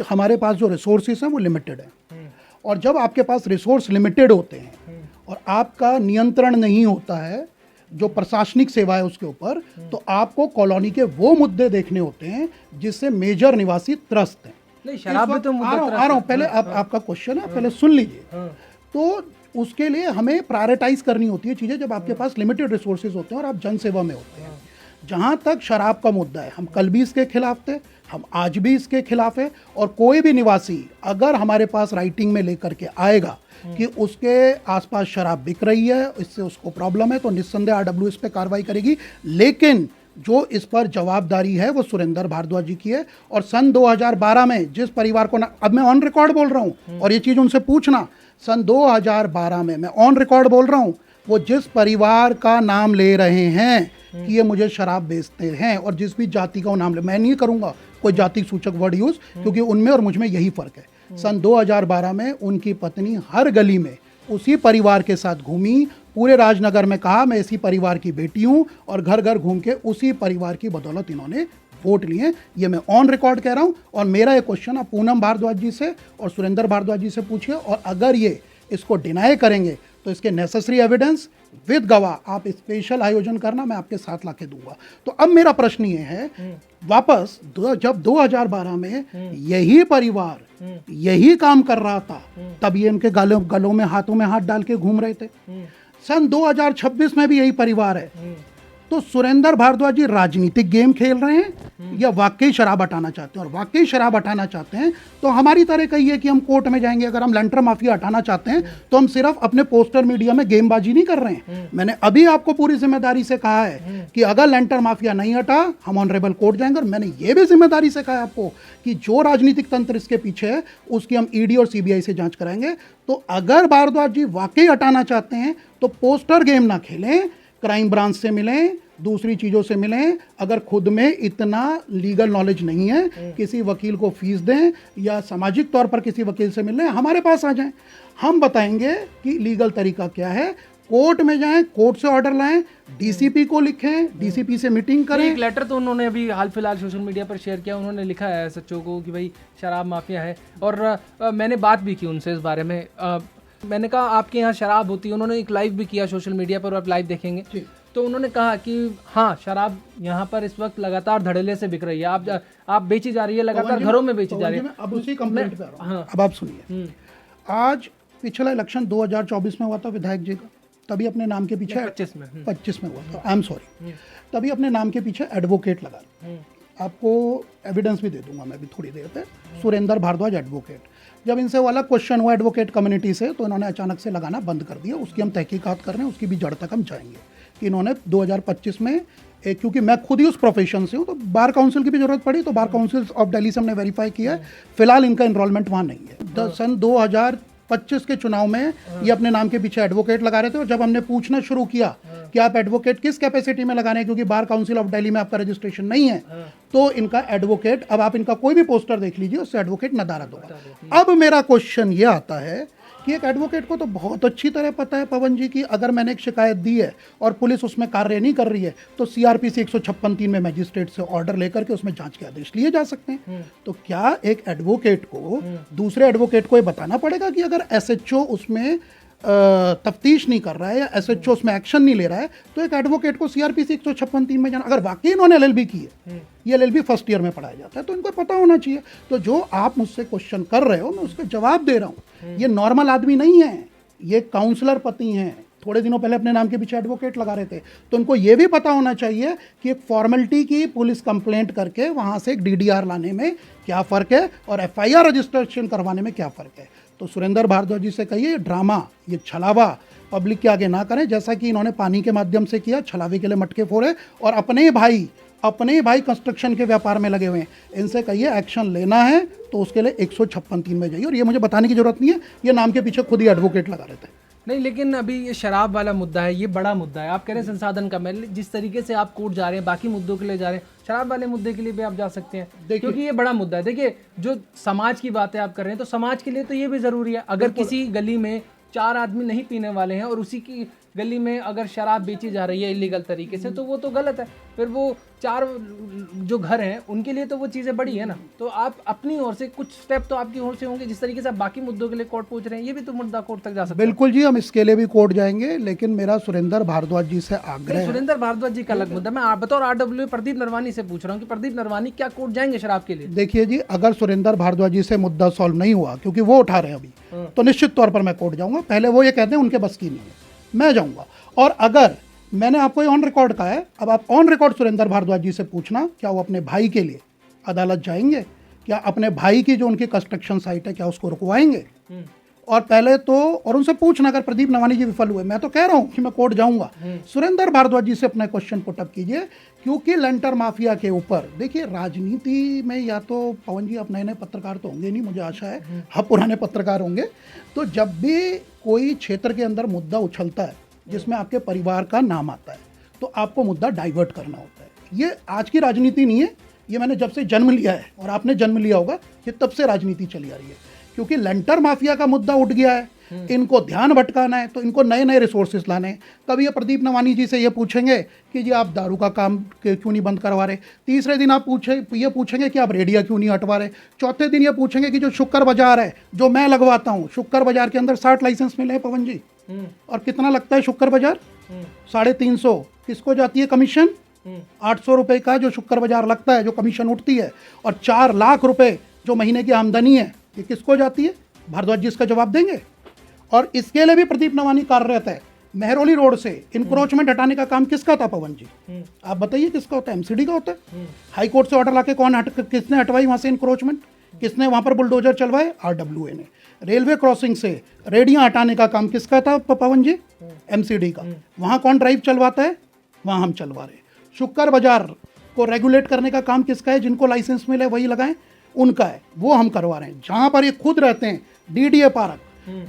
Speaker 1: हमारे पास जो रिसोर्सेज हैं वो लिमिटेड हैं, और जब आपके पास रिसोर्स लिमिटेड होते हैं और आपका नियंत्रण नहीं होता है जो प्रशासनिक सेवा है उसके ऊपर, तो आपको कॉलोनी के वो मुद्दे देखने होते हैं जिससे मेजर निवासी त्रस्त हैं।
Speaker 2: नहीं, शराब में तो मुद्दा
Speaker 1: आ रहा हूँ, पहले आपका क्वेश्चन है, पहले सुन लीजिए। तो उसके लिए हमें प्रायोरिटाइज करनी होती है चीज़ें जब आपके पास लिमिटेड रिसोर्सेज होते हैं और आप जनसेवा में होते हैं। जहाँ तक शराब का मुद्दा है, हम कल भी इसके खिलाफ थे, हम आज भी इसके खिलाफ है, और कोई भी निवासी अगर हमारे पास राइटिंग में लेकर के आएगा कि उसके आसपास शराब बिक रही है, इससे उसको प्रॉब्लम है, तो निस्संदेह RWA इस पे कार्रवाई करेगी। लेकिन जो इस पर जवाबदारी है वो सुरेंद्र भारद्वाज जी की है। और सन 2012 में जिस परिवार को अब मैं ऑन रिकॉर्ड बोल रहा हूँ, और ये चीज़ उनसे पूछना, सन 2012 में मैं ऑन रिकॉर्ड बोल रहा हूँ, वो जिस परिवार का नाम ले रहे हैं कि ये मुझे शराब बेचते हैं, और जिस भी जाति का वो नाम ले, मैं नहीं करूँगा कोई जाति सूचक वर्ड यूज़, क्योंकि उनमें और मुझ में यही फ़र्क है। सन 2012 में उनकी पत्नी हर गली में उसी परिवार के साथ घूमी, पूरे राजनगर में कहा मैं इसी परिवार की बेटी हूँ, और घर घर घूम के उसी परिवार की बदौलत इन्होंने वोट लिए। ये मैं ऑन रिकॉर्ड कह रहा हूँ। और मेरा ये क्वेश्चन आप पूनम भारद्वाज जी से और सुरेंद्र भारद्वाज जी से पूछिए, और अगर ये इसको डिनाई करेंगे तो इसके नेसेसरी एविडेंस विद गवाह आप स्पेशल आयोजन करना, मैं आपके साथ लाके दूंगा। तो अब मेरा प्रश्न ये है, वापस जब 2012 में यही परिवार यही काम कर रहा था, तब ये इनके गलों में हाथों में हाथ डाल के घूम रहे थे। सन 2026 में भी यही परिवार है, तो सुरेंद्र भारद्वाज जी राजनीतिक गेम खेल रहे हैं या वाकई शराब हटाना चाहते हैं। और वाकई शराब हटाना चाहते हैं तो हमारी तरह कहिए कि हम कोर्ट में जाएंगे। अगर हम लेंटर माफिया हटाना चाहते हैं तो हम सिर्फ अपने पोस्टर मीडिया में गेमबाजी नहीं कर रहे हैं। मैंने अभी आपको पूरी जिम्मेदारी से कहा है कि अगर लेंटर माफिया नहीं हटा हम ऑनरेबल कोर्ट जाएंगे। और मैंने ये भी जिम्मेदारी से कहा है आपको कि जो राजनीतिक तंत्र इसके पीछे है उसकी हम ईडी और सीबीआई से जांच कराएंगे। तो अगर भारद्वाज जी वाकई हटाना चाहते हैं तो पोस्टर गेम ना खेलें, क्राइम ब्रांच से मिलें, दूसरी चीज़ों से मिलें। अगर खुद में इतना लीगल नॉलेज नहीं है किसी वकील को फीस दें या सामाजिक तौर पर किसी वकील से मिलें, हमारे पास आ जाएं, हम बताएंगे कि लीगल तरीका क्या है। कोर्ट में जाएं, कोर्ट से ऑर्डर लाएं, डीसीपी को लिखें, डीसीपी से मीटिंग करें।
Speaker 2: एक लेटर तो उन्होंने अभी हाल फिलहाल सोशल मीडिया पर शेयर किया, उन्होंने लिखा है एसएचओ को कि भाई शराब माफिया है। और मैंने बात भी की उनसे इस बारे में। मैंने कहा आपके यहाँ शराब होती है, उन्होंने एक लाइव भी किया सोशल मीडिया पर, आप लाइव देखेंगे। तो उन्होंने कहा कि हाँ शराब यहाँ पर इस वक्त लगातार धड़ल्ले से बिक रही है, आप बेची जा रही है लगातार, घरों में बेची जा रही है।
Speaker 1: अब उसी कंप्लेंट पे आ रहा हूं। अब आप सुनिए, आज पिछला इलेक्शन 2024 में हुआ था विधायक जी का, तभी अपने नाम के पीछे 25 में हुआ था, आई एम सॉरी, तभी अपने नाम के पीछे एडवोकेट लगा। आपको एविडेंस भी दे दूंगा मैं भी थोड़ी देर पे। सुरेंद्र भारद्वाज एडवोकेट, जब इनसे वाला क्वेश्चन हुआ एडवोकेट कम्युनिटी से तो इन्होंने अचानक से लगाना बंद कर दिया। उसकी हम तहकीकात कर रहे हैं, उसकी भी जड़ तक हम जाएंगे कि इन्होंने 2025 में क्योंकि मैं खुद ही उस प्रोफेशन से हूँ तो बार काउंसिल की भी जरूरत पड़ी तो बार काउंसिल ऑफ दिल्ली से हमने वेरीफाई किया है। फिलहाल इनका इनरोलमेंट वहाँ नहीं है। सन 2025 के चुनाव में ये अपने नाम के पीछे एडवोकेट लगा रहे थे। और जब हमने पूछना शुरू किया कि आप एडवोकेट किस कैपेसिटी में लगा रहे हैं, क्योंकि बार काउंसिल ऑफ दिल्ली में आपका रजिस्ट्रेशन नहीं है, तो इनका एडवोकेट, अब आप इनका कोई भी पोस्टर देख लीजिए उससे एडवोकेट नदारद होगा। अब मेरा क्वेश्चन ये आता है कि एक एडवोकेट को तो बहुत अच्छी तरह पता है पवन जी की अगर मैंने एक शिकायत दी है और पुलिस उसमें कार्य नहीं कर रही है तो सीआरपीसी 156(3) में मजिस्ट्रेट से ऑर्डर लेकर के उसमें जांच के आदेश लिए जा सकते हैं। तो क्या एक एडवोकेट को दूसरे एडवोकेट को ये बताना पड़ेगा कि अगर एसएचओ उसमें तफ्तीश नहीं कर रहा है या एसएचओ उसमें एक्शन नहीं ले रहा है तो एक एडवोकेट को सीआरपीसी 156(3) में जाना? अगर वाकई इन्होंने एलएलबी की है, ये एलएलबी फर्स्ट ईयर में पढ़ाया जाता है, तो इनको पता होना चाहिए। तो जो आप मुझसे क्वेश्चन कर रहे हो मैं उसका जवाब दे रहा हूँ। ये नॉर्मल आदमी नहीं है, ये काउंसलर पति हैं। थोड़े दिनों पहले अपने नाम के पीछे एडवोकेट लगा रहे थे। तो उनको ये भी पता होना चाहिए कि एक फॉर्मेलिटी की पुलिस कंप्लेंट करके वहाँ से एक डीडीआर लाने में क्या फ़र्क है और एफआईआर रजिस्ट्रेशन करवाने में क्या फ़र्क है। तो सुरेंद्र भारद्वाज जी से कहिए ये ड्रामा, ये छलावा पब्लिक के आगे ना करें, जैसा कि इन्होंने पानी के माध्यम से किया, छलावे के लिए मटके फोड़े। और अपने भाई कंस्ट्रक्शन के व्यापार में लगे हुए हैं, इनसे कहिए एक्शन लेना है तो उसके लिए 156(3) में जाइए। और ये मुझे बताने की जरूरत नहीं है, ये नाम के पीछे खुद ही एडवोकेट लगा रहते हैं।
Speaker 2: नहीं, लेकिन अभी ये शराब वाला मुद्दा है, ये बड़ा मुद्दा है। आप कह रहे हैं संसाधन कम है, जिस तरीके से आप कोर्ट जा रहे हैं बाकी मुद्दों के लिए जा रहे हैं, शराब वाले मुद्दे के लिए भी आप जा सकते हैं, क्योंकि ये बड़ा मुद्दा है। देखिए, जो समाज की बातें आप कर रहे हैं तो समाज के लिए तो ये भी जरूरी है। अगर किसी गली में 4 आदमी नहीं पीने वाले हैं और उसी की गली में अगर शराब बेची जा रही है इलीगल तरीके से तो वो तो गलत है। फिर वो 4 जो घर हैं उनके लिए तो वो चीज़ें बड़ी है ना। तो आप अपनी ओर से कुछ स्टेप तो आपकी ओर से होंगे, जिस तरीके से आप बाकी मुद्दों के लिए कोर्ट पहुंच रहे हैं, ये भी तो मुद्दा कोर्ट तक जा सकता है।
Speaker 1: बिल्कुल जी, हम इसके लिए भी कोर्ट जाएंगे, लेकिन मेरा सुरेंद्र भारद्वाज जी से आग्रह है।
Speaker 2: सुरेंद्र भारद्वाज जी का अलग मुद्दा, मैं बतौर आरडब्ल्यू प्रदीप नरवानी से पूछ रहा हूँ कि प्रदीप नरवानी क्या कोर्ट जाएंगे शराब के लिए?
Speaker 1: देखिए जी, अगर सुरेंद्र भारद्वाज जी से मुद्दा सॉल्व नहीं हुआ, क्योंकि वो उठा रहे हैं अभी, तो निश्चित तौर पर मैं कोर्ट जाऊंगा। पहले वो ये कहते हैं उनके बस की नहीं है, मैं जाऊंगा। और अगर मैंने आपको ऑन रिकॉर्ड कहा है, अब आप ऑन रिकॉर्ड सुरेंद्र भारद्वाज जी से पूछना क्या वो अपने भाई के लिए अदालत जाएंगे, क्या अपने भाई की जो उनकी कंस्ट्रक्शन साइट है क्या उसको रुकवाएंगे। और पहले तो और उनसे पूछना अगर प्रदीप नरवानी जी विफल हुए, मैं तो कह रहा हूं कि मैं कोर्ट जाऊंगा, सुरेंद्र भारद्वाज जी से अपना क्वेश्चन पुटअप कीजिए। क्योंकि लेंटर माफिया के ऊपर देखिए, राजनीति में या तो पवन जी आप नए नए पत्रकार तो होंगे नहीं, मुझे आशा है आप पुराने पत्रकार होंगे, तो जब भी कोई क्षेत्र के अंदर मुद्दा उछलता है जिसमें आपके परिवार का नाम आता है तो आपको मुद्दा डाइवर्ट करना होता है। ये आज की राजनीति नहीं है, ये मैंने जब से जन्म लिया है और आपने जन्म लिया होगा, ये तब से राजनीति चली आ रही है। क्योंकि लेंटर माफिया का मुद्दा उठ गया है, इनको ध्यान भटकाना है तो इनको नए नए रिसोर्सेज लाने हैं। कभी ये प्रदीप नरवानी जी से ये पूछेंगे कि जी आप दारू का काम क्यों नहीं बंद करवा रहे, तीसरे दिन आप ये पूछेंगे कि आप रेडिया क्यों नहीं हटवा रहे, चौथे दिन ये पूछेंगे कि जो शुक्र बाजार है जो मैं लगवाता हूँ, शुक्र बाजार के अंदर 60 लाइसेंस मिले हैं पवन जी, और कितना लगता है शुक्र बाजार? 350। किसको जाती है कमीशन? 800 रुपये का जो शुक्र बाजार लगता है, जो कमीशन उठती है, और 4 लाख रुपए जो महीने की आमदनी है, ये किसको जाती है? भारद्वाज जी इसका जवाब देंगे। और इसके लिए भी प्रदीप नरवानी कार्यरत है मेहरौली रोड से इंक्रोचमेंट हटाने का काम किसका था पवन जी? आप बताइए किसका होता है? एमसीडी का होता है। हाई कोर्ट से ऑर्डर लाके किसने हटवाई वहां से इंक्रोचमेंट? किसने वहां पर बुलडोजर चलवाए? आरडब्ल्यूए ने। रेलवे क्रॉसिंग से रेडियां हटाने का काम किसका था पवन जी? एमसीडी का। वहां कौन ड्राइव चलवाता है? वहां हम चलवा रहे हैं। शुक्र बाजार को रेगुलेट करने का काम किसका है? जिनको लाइसेंस मिले वही लगाएं, उनका है, वो हम करवा रहे हैं। जहां पर ये खुद रहते हैं डीडीए पार्क,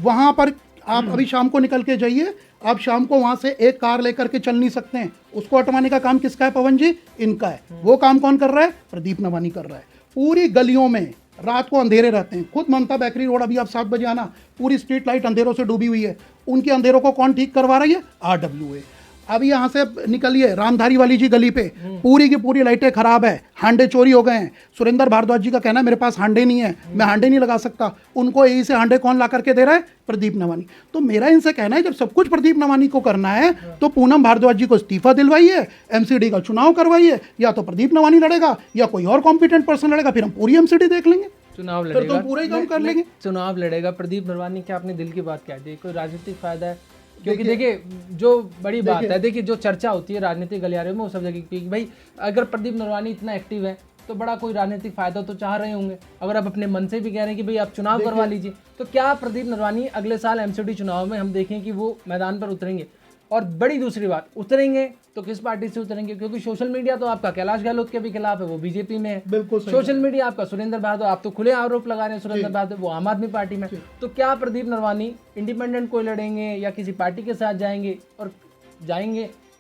Speaker 1: वहां पर आप अभी शाम को निकल के जाइए, आप शाम को वहां से एक कार लेकर के चल नहीं सकते हैं। उसको हटवाने का काम किसका है पवन जी? इनका है। वो काम कौन कर रहा है? प्रदीप नवानी कर रहा है। पूरी गलियों में रात को अंधेरे रहते हैं। खुद ममता बेकरी रोड, अभी आप 7 बजे आना, पूरी स्ट्रीट लाइट अंधेरों से डूबी हुई है। उनके अंधेरों को कौन ठीक करवा रही है? आरडब्ल्यूए। अभी यहाँ से निकलिए रामधारी वाली जी गली पे, पूरी की पूरी लाइटें खराब है, हांडे चोरी हो गए हैं। सुरेंद्र भारद्वाज जी का कहना है मेरे पास हांडे नहीं है, मैं हांडे नहीं लगा सकता। उनको यही से हांडे कौन ला करके दे रहा है? प्रदीप नवानी। तो मेरा इनसे कहना है जब सब कुछ प्रदीप नवानी को करना है तो पूनम भारद्वाज जी को इस्तीफा दिलवाइए, एमसीडी का चुनाव करवाइए, या तो प्रदीप नवानी लड़ेगा या कोई और कॉम्पिटेंट पर्सन लड़ेगा, फिर हम पूरी एमसीडी देख लेंगे,
Speaker 2: चुनाव
Speaker 1: फिर
Speaker 2: लड़ेगा,
Speaker 1: तो पूरा ही काम कर लेंगे।
Speaker 2: चुनाव लड़ेगा प्रदीप नरवानी। क्या अपने दिल की बात कह दी? कोई राजनीतिक फायदा है? क्योंकि देखिए जो बड़ी बात है, देखिए जो चर्चा होती है राजनीतिक गलियारे में वो सब जगह की, भाई अगर प्रदीप नरवानी इतना एक्टिव है तो बड़ा कोई राजनीतिक फायदा तो चाह रहे होंगे। अगर आप अपने मन से भी कह रहे हैं कि भाई आप चुनाव करवा लीजिए, तो क्या प्रदीप नरवानी अगले साल एमसीडी चुनाव में हम देखें कि वो मैदान पर उतरेंगे? और बड़ी दूसरी बात, उतरेंगे तो किस पार्टी से उतरेंगे? क्योंकि सोशल मीडिया तो आपका कैलाश गहलोत के भी खिलाफ है, वो बीजेपी में है।
Speaker 1: बिल्कुल
Speaker 2: सोशल मीडिया आपका सुरेंद्र भारद्वाज, आप तो खुले आरोप लगा रहे हैं सुरेंद्र भारद्वाज, वो आम आदमी पार्टी में। तो क्या प्रदीप नरवानी इंडिपेंडेंट को लड़ेंगे या किसी पार्टी के साथ जाएंगे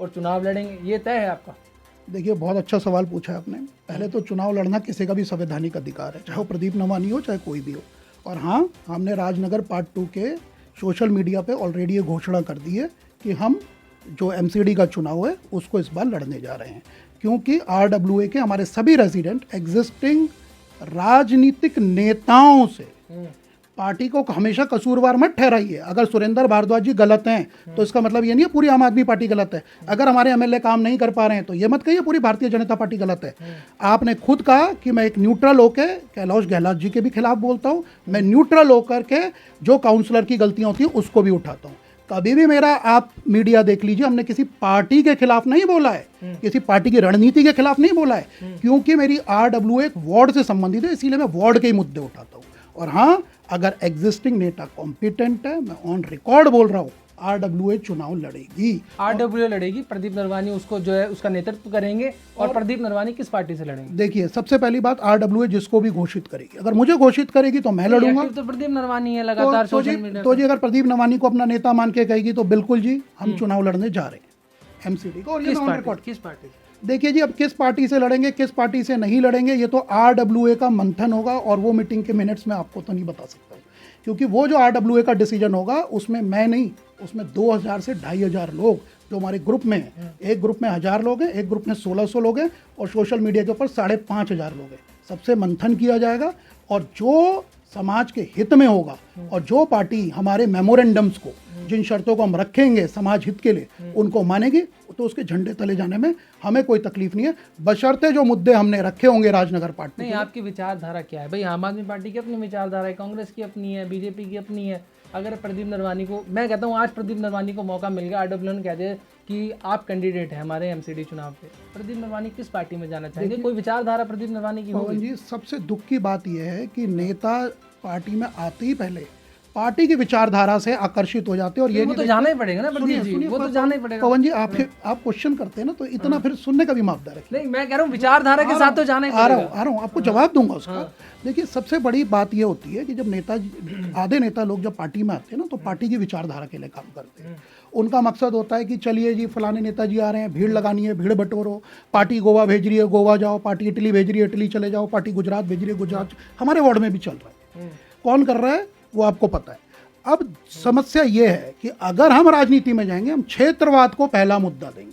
Speaker 2: और चुनाव लड़ेंगे? ये तय है आपका?
Speaker 1: देखिए बहुत अच्छा सवाल पूछा है आपने। पहले तो चुनाव लड़ना किसी का भी संवैधानिक अधिकार है, चाहे वो प्रदीप नवानी हो चाहे कोई भी हो। और हाँ, हमने राजनगर पार्ट 2 के सोशल मीडिया पे ऑलरेडी ये घोषणा कर दी है कि हम जो एमसीडी का चुनाव है उसको इस बार लड़ने जा रहे हैं, क्योंकि आरडब्ल्यूए के हमारे सभी रेजिडेंट एग्जिस्टिंग राजनीतिक नेताओं से पार्टी को हमेशा कसूरवार मत ठहराइए। अगर सुरेंद्र भारद्वाज जी गलत हैं तो इसका मतलब ये नहीं है पूरी आम आदमी पार्टी गलत है। अगर हमारे एमएलए काम नहीं कर पा रहे हैं तो ये मत कहिए पूरी भारतीय जनता पार्टी गलत है। आपने खुद कहा कि मैं एक न्यूट्रल होकर कैलाश गहलोत जी के भी खिलाफ बोलता हूँ, मैं न्यूट्रल होकर के जो काउंसलर की गलतियां होती हैं उसको भी उठाता हूँ। कभी भी मेरा आप मीडिया देख लीजिए, हमने किसी पार्टी के खिलाफ नहीं बोला है, किसी पार्टी की रणनीति के खिलाफ नहीं बोला है, क्योंकि मेरी आरडब्ल्यूए एक वार्ड से संबंधित है, इसीलिए मैं वार्ड के ही मुद्दे उठाता हूँ। और हाँ, अगर एग्जिस्टिंग नेता कॉम्पिटेंट है, मैं ऑन रिकॉर्ड बोल रहा हूँ, आरडब्ल्यूए चुनाव लड़ेगी।
Speaker 2: आरडब्ल्यूए लड़ेगी, प्रदीप नरवानी उसको जो है उसका नेतृत्व करेंगे। और प्रदीप नरवानी किस पार्टी से लड़ेंगे?
Speaker 1: देखिए सबसे पहली बात, आरडब्ल्यूए जिसको भी घोषित करेगी, अगर मुझे घोषित करेगी तो मैं लड़ूंगा।
Speaker 2: तो प्रदीप नरवानी है लगातार सोशल मीडिया।
Speaker 1: तो जी अगर प्रदीप नवानी को अपना नेता मान के कहेगी तो बिल्कुल जी हम चुनाव लड़ने जा रहे हैं एमसीडी को। और ये
Speaker 2: किस पार्टी?
Speaker 1: देखिए जी, अब किस पार्टी से लड़ेंगे किस पार्टी से नहीं लड़ेंगे ये तो आरडब्ल्यूए का मंथन होगा, और वो मीटिंग के मिनट्स में आपको तो नहीं बता सकता हूँ, क्योंकि वो जो आरडब्ल्यूए का डिसीजन होगा उसमें मैं नहीं, उसमें 2000 से 2500 लोग जो हमारे ग्रुप में हैं, एक ग्रुप में 1000 लोग हैं, एक ग्रुप में 1600 लोग हैं, और सोशल मीडिया के ऊपर 5500 लोग हैं। सबसे मंथन किया जाएगा, और जो समाज के हित में होगा और जो पार्टी हमारे मेमोरेंडम्स को, जिन शर्तों को हम रखेंगे समाज हित के लिए, उनको मानेगी, तो उसके झंडे तले जाने में हमें कोई तकलीफ नहीं है, बशर्ते जो मुद्दे हमने रखे होंगे राजनगर पार्टी।
Speaker 2: नहीं, आपकी विचारधारा क्या है भाई? आम आदमी पार्टी की अपनी विचारधारा है, कांग्रेस की अपनी है, बीजेपी की अपनी है। अगर प्रदीप नरवानी को, मैं कहता हूँ आज प्रदीप नरवानी को मौका मिल गया, आरडब्ल्यूए ने कह दिया कि आप कैंडिडेट हैं हमारे एमसीडी चुनाव पे, प्रदीप नरवानी किस पार्टी में जाना चाहेंगे? कोई विचारधारा प्रदीप नरवानी की होगी?
Speaker 1: जी सबसे दुख की बात यह है कि नेता पार्टी में आते ही पहले पार्टी की विचारधारा से आकर्षित हो जाते हैं, और ये
Speaker 2: वो तो जाना ही पड़ेगा ना प्रदीप जी, वो तो जाना ही पड़ेगा।
Speaker 1: पवन जी आप क्वेश्चन करते हैं ना, तो इतना फिर सुनने का भी मापदंड रखिए।
Speaker 2: नहीं, मैं कह रहा हूँ विचारधारा के साथ तो जाना ही पड़ेगा।
Speaker 1: आ रहा हूँ आपको जवाब दूंगा उसका। देखिए सबसे बड़ी बात ये होती है कि जब आधे नेता लोग जब पार्टी में आते हैं ना, तो पार्टी की विचारधारा के लिए काम करते हैं। उनका मकसद होता है कि चलिए जी फलाने नेताजी आ रहे हैं, भीड़ लगानी है, भीड़ बटोरो, पार्टी गोवा भेज रही है गोवा जाओ, पार्टी इटली भेज रही है इटली चले जाओ, पार्टी गुजरात भेज रही है गुजरात। हमारे वार्ड में भी चल रहा है, कौन कर रहा है वो आपको पता है। अब समस्या ये है कि अगर हम राजनीति में जाएंगे, हम क्षेत्रवाद को पहला मुद्दा देंगे,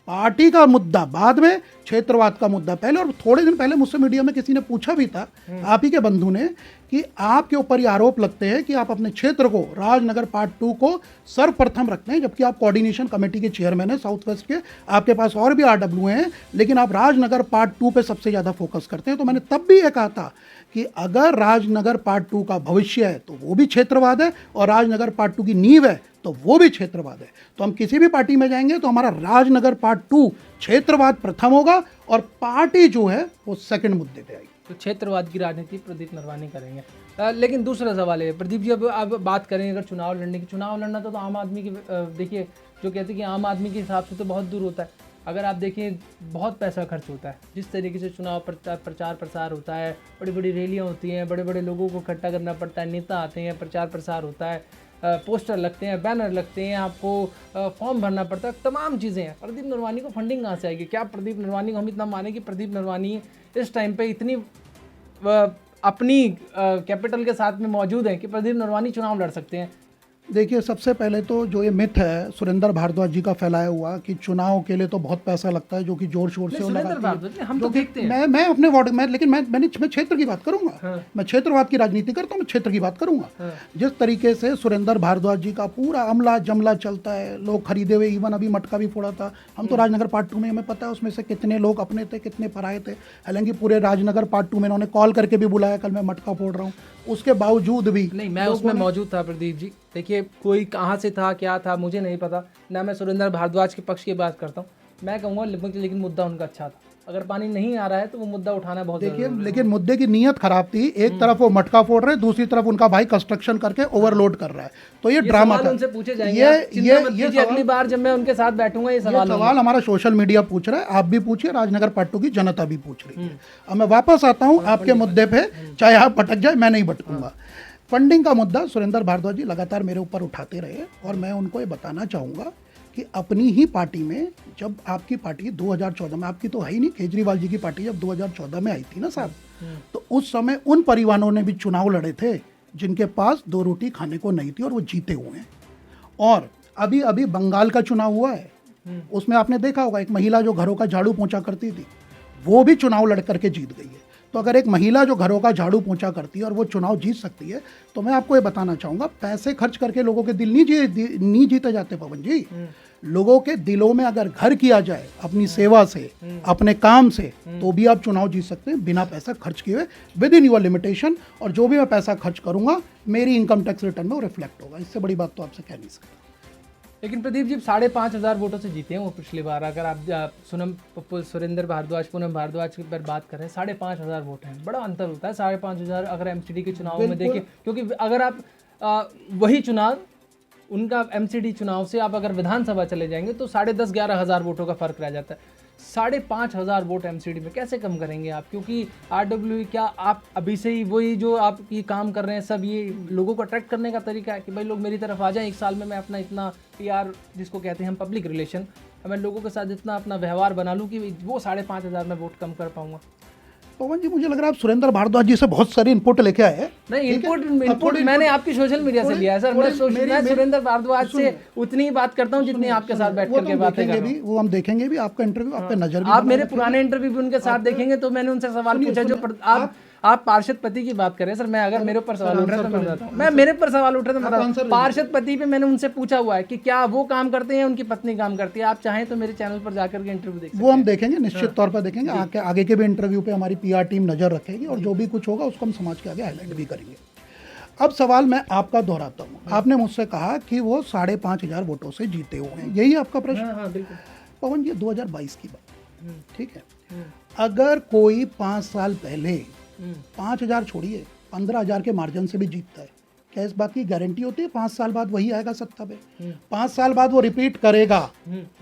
Speaker 1: पार्टी का मुद्दा बाद में, क्षेत्रवाद का मुद्दा पहले, और थोड़े दिन पहले मुझसे मीडिया में किसी ने पूछा भी था, आप ही के बंधु ने, कि आपके ऊपर ये आरोप लगते हैं कि आप अपने क्षेत्र को, राजनगर पार्ट 2 को सर्वप्रथम रखते हैं, जबकि आप कोऑर्डिनेशन कमेटी के चेयरमैन हैं साउथ वेस्ट के, आपके पास और भी RW हैं, लेकिन आप राजनगर पार्ट 2 पे सबसे ज़्यादा फोकस करते हैं। तो मैंने तब भी ये कहा था कि अगर राजनगर पार्ट 2 का भविष्य है तो वो भी क्षेत्रवाद है, और राजनगर पार्ट 2 की नींव है तो वो भी क्षेत्रवाद है। तो हम किसी भी पार्टी में जाएंगे तो हमारा राजनगर पार्ट 2 क्षेत्रवाद प्रथम होगा, और पार्टी जो है वो सेकंड मुद्दे पे आएगी।
Speaker 2: तो क्षेत्रवाद की राजनीति प्रदीप नरवानी करेंगे। लेकिन दूसरा सवाल है प्रदीप जी, अब बात करें अगर चुनाव लड़ने की, चुनाव लड़ना तो आम आदमी की, देखिए जो कहते हैं कि आम आदमी के हिसाब से तो बहुत दूर होता है। अगर आप देखिए बहुत पैसा खर्च होता है, जिस तरीके से चुनाव प्रचार प्रसार होता है, बड़ी बड़ी रैलियाँ होती हैं, बड़े बड़े लोगों को इकट्ठा करना पड़ता है, नेता आते हैं, प्रचार प्रसार होता है, पोस्टर लगते हैं, बैनर लगते हैं, आपको फॉर्म भरना पड़ता है, तमाम चीज़ें हैं। प्रदीप नरवानी को फंडिंग कहाँ से आएगी? क्या प्रदीप नरवानी को हम इतना माने कि प्रदीप नरवानी इस टाइम पे इतनी अपनी कैपिटल के साथ में मौजूद हैं कि प्रदीप नरवानी चुनाव लड़ सकते हैं?
Speaker 1: देखिए, सबसे पहले तो जो ये मिथ है सुरेंद्र भारद्वाज जी का फैलाया हुआ कि चुनाव के लिए तो बहुत पैसा लगता है, जो कि जोर शोर से
Speaker 2: सुरेंद्र भारद्वाज हम तो देखते हैं।
Speaker 1: मैं अपने वार्ड में, लेकिन मैं क्षेत्र की बात करूंगा। मैं क्षेत्रवाद की राजनीति करता हूँ, मैं क्षेत्र की बात करूंगा। जिस तरीके से सुरेंद्र भारद्वाज जी का पूरा अमला जमला चलता है, लोग खरीदे हुए, इवन अभी मटका भी फोड़ा था। हम तो राजनगर पार्ट 2 में, हमें पता है उसमें से कितने लोग अपने थे, कितने पराए थे। हालांकि पूरे राजनगर पार्ट 2 में इन्होंने कॉल करके भी बुलाया, कल मैं मटका फोड़ रहा हूँ, उसके बावजूद भी
Speaker 2: नहीं, मैं उसमें मौजूद था प्रदीप जी। देखिए, कोई कहाँ से था, क्या था, मुझे नहीं पता ना। मैं सुरेंद्र भारद्वाज के पक्ष की बात करता हूँ, मैं कहूँगा लेकिन मुद्दा उनका अच्छा था। अगर पानी नहीं आ रहा है तो वो मुद्दा उठाना बहुत
Speaker 1: देखिए,
Speaker 2: जरूरी है।
Speaker 1: लेकिन मुद्दे की नीयत खराब थी। एक तरफ वो मटका फोड़ रहे, दूसरी तरफ उनका भाई कंस्ट्रक्शन करके ओवरलोड कर रहा है, तो ये ड्रामा था।
Speaker 2: उनसे पूछे जाएंगे, ये अगली बार जब मैं उनके साथ बैठूंगा ये सवाल
Speaker 1: हमारा सोशल मीडिया पूछ रहा है, आप भी पूछिए, राजनगर पार्ट 2 की जनता भी पूछ रही है। अब मैं वापस आता हूँ आपके मुद्दे पे, चाहे आप भटक जाए, मैं नहीं भटकूंगा। फंडिंग का मुद्दा सुरेंद्र भारद्वाज जी लगातार मेरे ऊपर उठाते रहे, और मैं उनको ये बताना चाहूँगा कि अपनी ही पार्टी में, जब आपकी पार्टी 2014 में, आपकी तो है ही नहीं, केजरीवाल जी की पार्टी जब 2014 में आई थी ना साहब, तो उस समय उन परिवारों ने भी चुनाव लड़े थे जिनके पास 2 रोटी खाने को नहीं थी, और वो जीते हुए हैं। और अभी अभी बंगाल का चुनाव हुआ है, उसमें आपने देखा होगा एक महिला जो घरों का झाड़ू पोंछा करती थी, वो भी चुनाव लड़ करके जीत गई है। तो अगर एक महिला जो घरों का झाड़ू पोंछा करती है और वो चुनाव जीत सकती है, तो मैं आपको ये बताना चाहूँगा, पैसे खर्च करके लोगों के दिल नहीं जीते जाते पवन जी। लोगों के दिलों में अगर घर किया जाए अपनी सेवा से, अपने काम से, तो भी आप चुनाव जीत सकते हैं बिना पैसा खर्च किए हुए, विद इन योर लिमिटेशन। और जो भी मैं पैसा खर्च करूंगा मेरी इनकम टैक्स रिटर्न में वो रिफ्लेक्ट होगा। इससे बड़ी बात तो आपसे कह नहीं सकता।
Speaker 2: लेकिन प्रदीप जी 5,500 वोटों से जीते हैं वो पिछली बार। अगर आप सुरेंद्र भारद्वाज, पूनम भारद्वाज की पर बात करें, 5,500 वोट हैं, बड़ा अंतर होता है 5,500 अगर एमसीडी के चुनाव में देखें। क्योंकि अगर आप वही चुनाव, उनका एमसीडी चुनाव से आप अगर विधानसभा चले जाएंगे तो 10,500-11,000 वोटों का फर्क रह जाता है। 5,500 वोट एमसीडी में कैसे कम करेंगे आप? क्योंकि RW, क्या आप अभी से ही वही जो आप ये काम कर रहे हैं सब, ये लोगों को अट्रैक्ट करने का तरीका है कि भाई लोग मेरी तरफ आ जाएं, 1 साल में मैं अपना इतना PR, जिसको कहते हैं हम पब्लिक रिलेशन, मैं लोगों के साथ इतना अपना व्यवहार बना लूँ कि वो 5,500 में वोट कम कर पाऊंगा?
Speaker 1: पवन जी, मुझे लग रहा है आप सुरेंद्र भारद्वाज जी से बहुत सारी इनपुट लेके आए हैं।
Speaker 2: नहीं, इनपुट मैंने आपकी सोशल मीडिया से लिया है सर। मैं सुरेंद्र भारद्वाज से उतनी ही बात करता हूँ जितनी आपके साथ बैठ करके बातें कर रहा हूँ।
Speaker 1: वो हम देखेंगे भी, आपका इंटरव्यू आप पे नजर भी,
Speaker 2: आप मेरे पुराने इंटरव्यू भी उनके साथ देखेंगे तो मैंने उनसे सवाल पूछा जो आप पार्षद पति की बात करें सर। मैं अगर मेरे ऊपर सवाल उठ रहा है तो मैं मेरे ऊपर सवाल उठ रहा है तो पार्षद पति पे मैंने उनसे पूछा हुआ है कि क्या वो काम करते हैं, उनकी पत्नी काम करती है। आप चाहें तो मेरे चैनल पर जाकर के इंटरव्यू देख सकते हैं।
Speaker 1: वो हम देखेंगे, निश्चित तौर पर देखेंगे। आगे के भी इंटरव्यू पे हमारी PR टीम नजर रखेगी, और जो भी कुछ होगा उसको हम समाज के आगे हाईलाइट भी करेंगे। अब सवाल मैं आपका दोहराता हूँ। आपने मुझसे कहा कि वो 5,500 वोटों से जीते हुए हैं, यही आपका प्रश्न?
Speaker 2: हाँ, बिल्कुल।
Speaker 1: पवन जी, 2022 की बात, ठीक है। अगर कोई 5 साल पहले 5,000 छोड़िए 15,000 के मार्जिन से भी जीतता है, क्या इस बात की गारंटी होती है 5 साल बाद वही आएगा सत्ता पे? 5 साल बाद वो रिपीट करेगा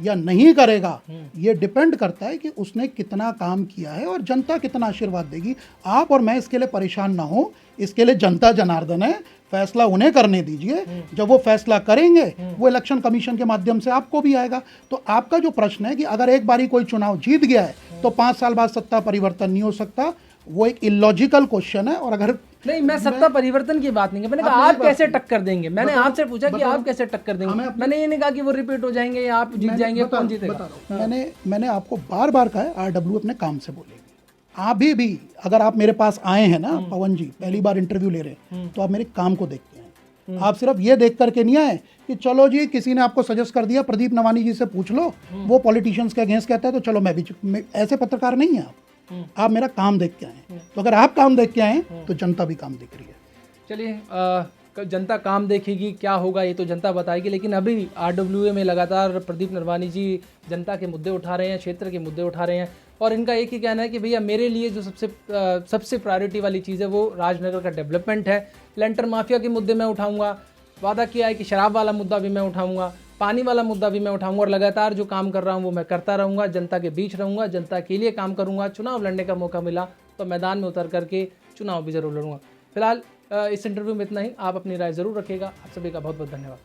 Speaker 1: या नहीं करेगा, ये डिपेंड करता है कि उसने कितना काम किया है और जनता कितना आशीर्वाद देगी। आप और मैं इसके लिए परेशान ना हो, इसके लिए जनता जनार्दन है, फैसला उन्हें करने दीजिए। जब वो फैसला करेंगे वो इलेक्शन कमीशन के माध्यम से आपको भी आएगा। तो आपका जो प्रश्न है कि अगर एक बारी कोई चुनाव जीत गया है तो 5 साल बाद सत्ता परिवर्तन नहीं हो सकता, वो एक इलॉजिकल क्वेश्चन है। और अगर
Speaker 2: नहीं, मैं सत्ता परिवर्तन की बात नहीं की, मैंने कहा आप कैसे टक्कर देंगे। मैंने आपसे पूछा कि आप कैसे टक्कर देंगे, मैंने ये नहीं कहा कि वो रिपीट हो जाएंगे या आप जीत जाएंगे, कौन जीतेगा।
Speaker 1: मैंने आपको बार बार कहा है आरडब्ल्यू अपने काम से बोलेगी। अभी भी अगर आप मेरे पास आए हैं ना पवन जी, पहली बार इंटरव्यू ले रहे हैं, तो आप मेरे काम को देख के आए। आप सिर्फ ये देख करके नहीं आए कि चलो जी किसी ने आपको सजेस्ट कर दिया प्रदीप नवानी जी से पूछ लो, वो पॉलिटिशियंस के अगेंस्ट कहता है तो चलो मैं भी। ऐसे पत्रकार नहीं है आप मेरा काम देख के आए। तो अगर आप काम देख के आए तो जनता भी काम देख रही है।
Speaker 2: चलिए, जनता काम देखेगी, क्या होगा ये तो जनता बताएगी। लेकिन अभी आरडब्ल्यूए में लगातार प्रदीप नरवानी जी जनता के मुद्दे उठा रहे हैं, क्षेत्र के मुद्दे उठा रहे हैं, और इनका एक ही कहना है कि भैया मेरे लिए जो सबसे प्रायोरिटी वाली चीज़ है वो राजनगर का डेवलपमेंट है। लेंटर माफिया के मुद्दे मैं उठाऊंगा, वादा किया है कि शराब वाला मुद्दा भी मैं उठाऊंगा, पानी वाला मुद्दा भी मैं उठाऊंगा, और लगातार जो काम कर रहा हूं वो मैं करता रहूंगा, जनता के बीच रहूंगा, जनता के लिए काम करूंगा। चुनाव लड़ने का मौका मिला तो मैदान में उतर करके चुनाव भी जरूर लड़ूंगा। फिलहाल इस इंटरव्यू में इतना ही। आप अपनी राय जरूर रखिएगा। आप सभी का बहुत बहुत धन्यवाद।